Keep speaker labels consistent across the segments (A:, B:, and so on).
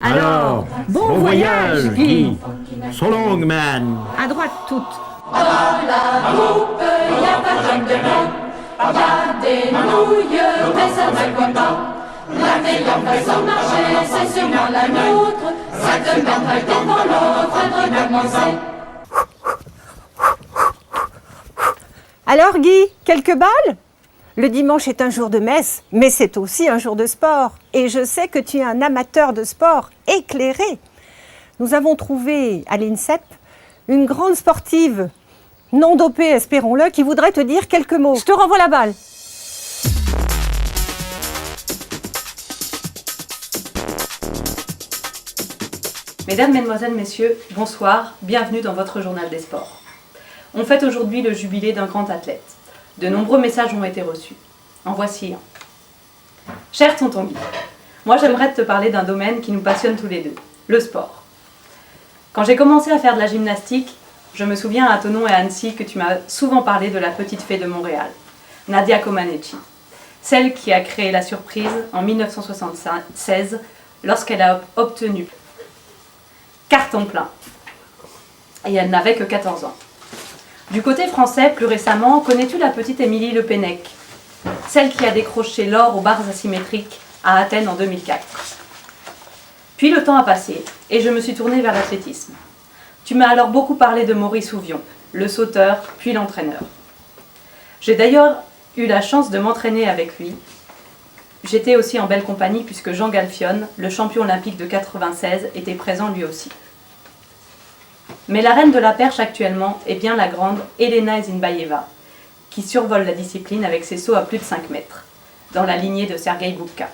A: Alors, bon voyage, Guy. So long, man.
B: À droite toutes.
C: Dans la coupe, y a pas de gentleman. Y a des nouilles, mais ça ne quoi pas. La meilleure façon de marcher, c'est sûrement la nôtre. Ça te mettra devant l'autre à recommencer.
B: Alors Guy, quelques balles? Le dimanche est un jour de messe, mais c'est aussi un jour de sport. Et je sais que tu es un amateur de sport éclairé. Nous avons trouvé à l'INSEP une grande sportive, non dopée, espérons-le, qui voudrait te dire quelques mots. Je te renvoie la balle.
D: Mesdames, Mesdemoiselles, Messieurs, bonsoir, bienvenue dans votre journal des sports. On fête aujourd'hui le jubilé d'un grand athlète. De nombreux messages ont été reçus. En voici un. Cher tonton Guy, moi j'aimerais te parler d'un domaine qui nous passionne tous les deux, le sport. Quand j'ai commencé à faire de la gymnastique, je me souviens à Thonon et à Annecy que tu m'as souvent parlé de la petite fée de Montréal, Nadia Comaneci, celle qui a créé la surprise en 1976 lorsqu'elle a obtenu carton plein. Et elle n'avait que 14 ans. Du côté français, plus récemment, connais-tu la petite Émilie Le Pennec, celle qui a décroché l'or aux barres asymétriques à Athènes en 2004. Puis le temps a passé et je me suis tournée vers l'athlétisme. Tu m'as alors beaucoup parlé de Maurice Ouvion, le sauteur puis l'entraîneur. J'ai d'ailleurs eu la chance de m'entraîner avec lui. J'étais aussi en belle compagnie puisque Jean Galfione, le champion olympique de 96, était présent lui aussi. Mais la reine de la perche actuellement est bien la grande Elena Isinbayeva, qui survole la discipline avec ses sauts à plus de 5 mètres, dans la lignée de Sergueï Boubka.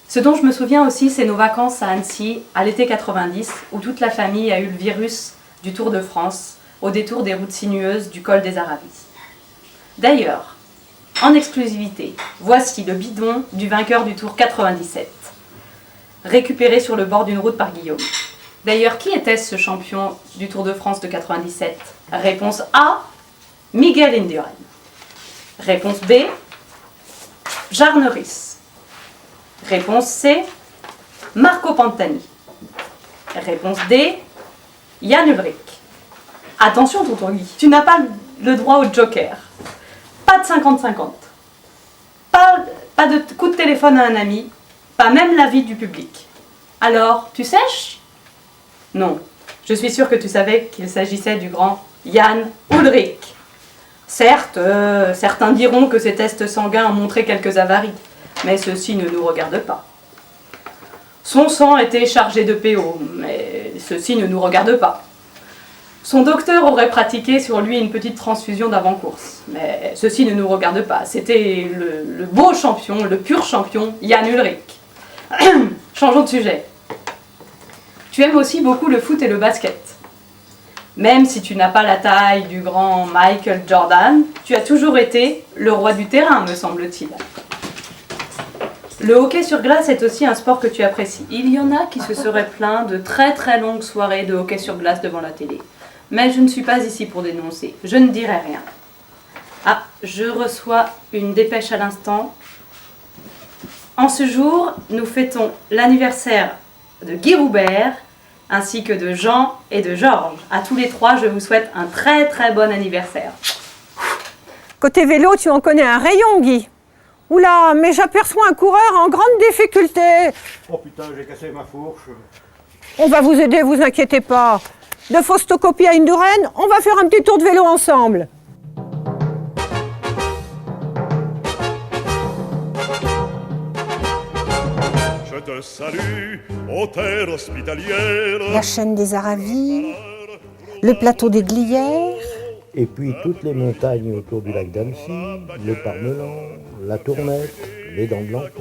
D: Ce dont je me souviens aussi, c'est nos vacances à Annecy, à l'été 90, où toute la famille a eu le virus du Tour de France, au détour des routes sinueuses du col des Aravis. D'ailleurs, en exclusivité, voici le bidon du vainqueur du Tour 97, récupéré sur le bord d'une route par Guillaume. D'ailleurs, qui était-ce ce champion du Tour de France de 97? Réponse A, Miguel Indurain. Réponse B, Jarno Riis. Réponse C, Marco Pantani. Réponse D, Jan Ullrich. Attention, tonton Guy, tu n'as pas le droit au joker. Pas de 50-50. Pas de coup de téléphone à un ami, pas même l'avis du public. Alors, tu sèches? Non, je suis sûre que tu savais qu'il s'agissait du grand Jan Ullrich. Certes, certains diront que ces tests sanguins ont montré quelques avaries, mais ceci ne nous regarde pas. Son sang était chargé de PO, mais ceci ne nous regarde pas. Son docteur aurait pratiqué sur lui une petite transfusion d'avant-course, mais ceci ne nous regarde pas. C'était le beau champion, le pur champion, Jan Ullrich. Changeons de sujet. Tu aimes aussi beaucoup le foot et le basket. Même si tu n'as pas la taille du grand Michael Jordan, tu as toujours été le roi du terrain, me semble-t-il. Le hockey sur glace est aussi un sport que tu apprécies. Il y en a qui se seraient plaints de très très longues soirées de hockey sur glace devant la télé. Mais je ne suis pas ici pour dénoncer. Je ne dirai rien. Ah, je reçois une dépêche à l'instant. En ce jour, nous fêtons l'anniversaire de Guy Roubert, ainsi que de Jean et de Georges. À tous les trois, je vous souhaite un très très bon anniversaire.
B: Côté vélo, tu en connais un rayon, Guy. Oula, mais j'aperçois un coureur en grande difficulté.
E: Oh putain, j'ai cassé ma fourche.
B: On va vous aider, vous inquiétez pas. De Faustocopie à Indurain, on va faire un petit tour de vélo ensemble.
F: Je te salue, ô terre hospitalière.
B: La chaîne des Aravis, le plateau des Glières.
E: Et puis toutes les montagnes autour du lac d'Annecy, le Parmelan, la Tournette, les Dents Blanches.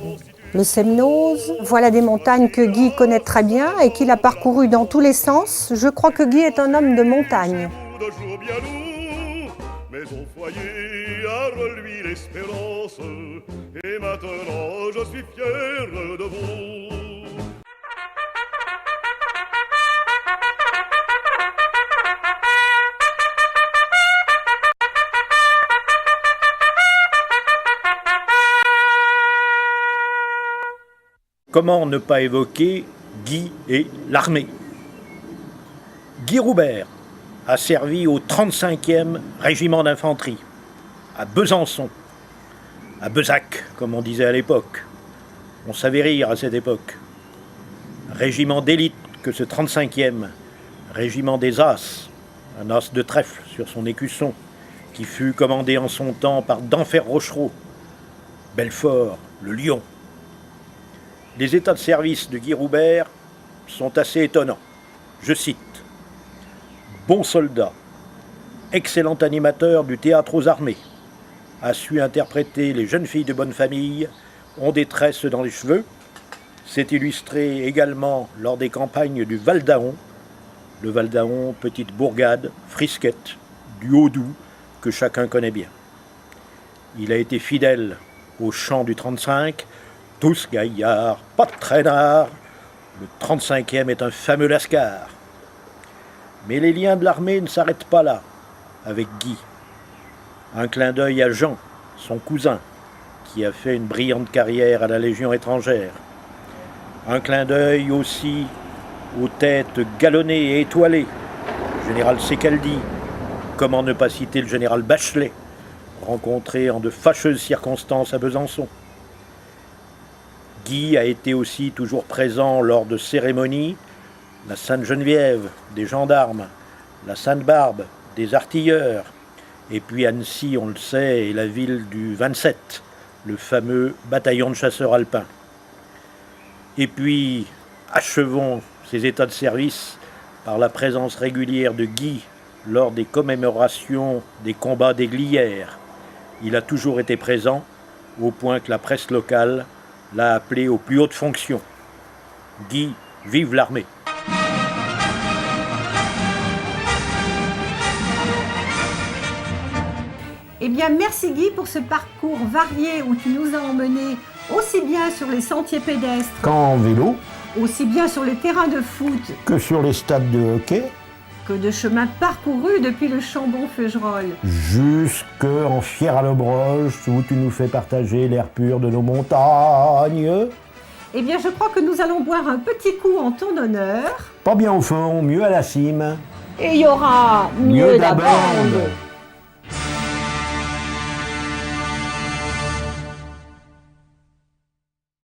B: Le Semnoz, voilà des montagnes que Guy connaît très bien et qu'il a parcourues dans tous les sens. Je crois que Guy est un homme de montagne.
F: De jours bien lourds, mais au foyer a reluit l'espérance. Et maintenant je suis fier de vous.
G: comment ne pas évoquer Guy et l'armée? Guy Roubert a servi au 35e régiment d'infanterie, à Besançon, à Bezac, comme on disait à l'époque. On savait rire à cette époque. Régiment d'élite que ce 35e, régiment des As, un as de trèfle sur son écusson, qui fut commandé en son temps par Denfert Rochereau, Belfort, le Lion. Les états de service de Guy Roubert sont assez étonnants. Je cite: bon soldat, excellent animateur du théâtre aux armées, a su interpréter les jeunes filles de bonne famille, ont des tresses dans les cheveux, s'est illustré également lors des campagnes du Val d'Aon, le Val d'Aon, petite bourgade, frisquette, du Haut-Doubs, que chacun connaît bien. Il a été fidèle au chant du 35, tous gaillards, pas de traînards, le 35e est un fameux lascar. Mais les liens de l'armée ne s'arrêtent pas là, avec Guy. Un clin d'œil à Jean, son cousin, qui a fait une brillante carrière à la Légion étrangère. Un clin d'œil aussi aux têtes galonnées et étoilées. Le général Secaldi, comment ne pas citer le général Bachelet, rencontré en de fâcheuses circonstances à Besançon. Guy a été aussi toujours présent lors de cérémonies, la Sainte-Geneviève, des gendarmes, la Sainte-Barbe, des artilleurs, et puis Annecy, on le sait, est la ville du 27, le fameux bataillon de chasseurs alpins. Et puis, achevons ces états de service par la présence régulière de Guy lors des commémorations des combats des Glières. Il a toujours été présent, au point que la presse locale l'a appelé aux plus hautes fonctions. Guy, vive l'armée!
B: Eh bien, merci Guy pour ce parcours varié où tu nous as emmenés aussi bien sur les sentiers pédestres
E: qu'en vélo,
B: aussi bien sur les terrains de foot
E: que sur les stades de hockey,
B: que de chemins parcourus depuis le Chambon-Feugerolles.
E: jusqu'en Fier-à-l'Obroche, où tu nous fais partager l'air pur de nos montagnes.
B: Eh bien, je crois que nous allons boire un petit coup en ton honneur.
E: Pas bien au fond, mieux à la cime.
B: Et il y aura mieux
E: Mieux
B: d'abord.
E: d'abord.